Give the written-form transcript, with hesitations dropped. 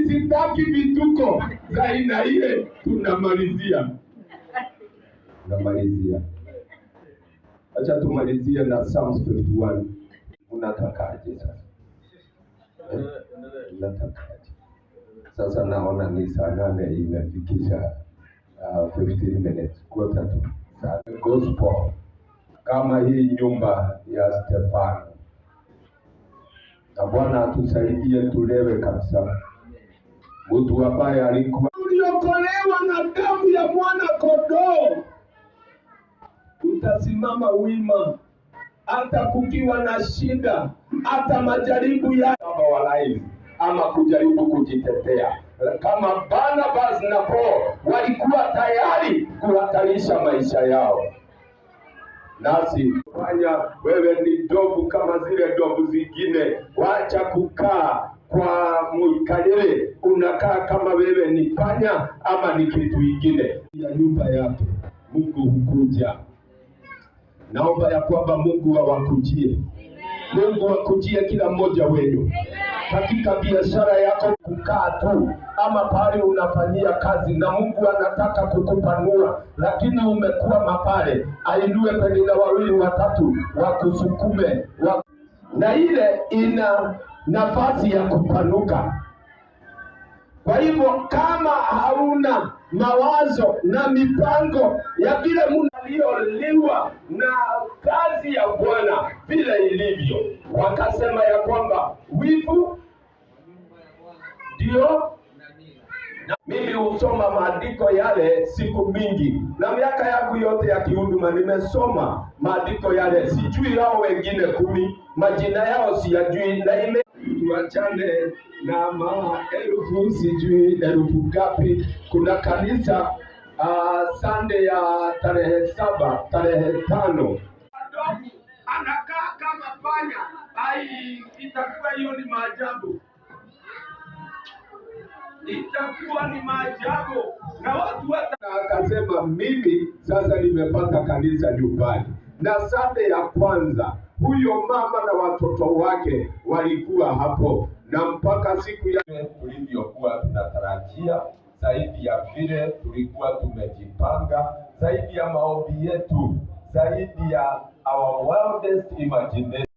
sitaki vituko za aina ile. Tunamalizia. Acha tumalizie na Psalms 51. Unatakaje sasa? Unatakaje? Sasa naona ni saa 8 imefikisha 15 minutes quarter to gospel. Kama hii nyumba ya Stefano. Na Bwana atusaidie tulewe kabisa. Mtu ambaye alikuwa uliokolewa na damu ya mwana kondoo, utasimama wima hata kukiwa na shida, hata majaribu ya walai ama kujaribu kujitetea. Kama Barnabas na Paul walikuwa tayari kuhatarisha maisha yao, nasi fanya wewe ni ndovu kama zile ndovu zingine. Wacha kukaa kwa muikalele, unakaa kama wewe ni panya ama ni kitu kingine. Ya nyumba yake Mungu hukuja. Naomba ya kwamba Mungu awakujie. Mungu akujie kila mmoja wenu. Katika biashara yako kukaa tu ama pale unafanyia kazi na Mungu anataka kukupanua, lakini umekuwa mapale, ainue penina wawili watatu wakusukume na ile ina nafasi ya kupanuka. Kwa hivyo kama hauna mawazo na mipango ya vile mnalioliwa na kazi ya Bwana vile ilivyo, wakasema ya kwamba wivu ndio. Mimi husoma maandiko yale siku mingi, na miaka yangu yote ya kihuduma nimesoma maandiko yale. Sijui hao wengine 10 majina yao siyajui, na ile tuachane na maelfu sijui elfu gapi. Kuna kanisa Sunday ya tarehe 7 tarehe 5 anakaa kama panya. Itakuwa hiyo ni maajabu. Itakuwa ni maajabu. Na watu akasema mimi sasa nimepata kanisa nyumbani. Na Sunday ya kwanza huyo mama na watoto wake walikuwa hapo, na mpaka siku ya tulivyokuwa tunatarajia, zaidi ya vile tulikuwa tumejipanga, zaidi ya maombi yetu, zaidi ya our wildest imagination.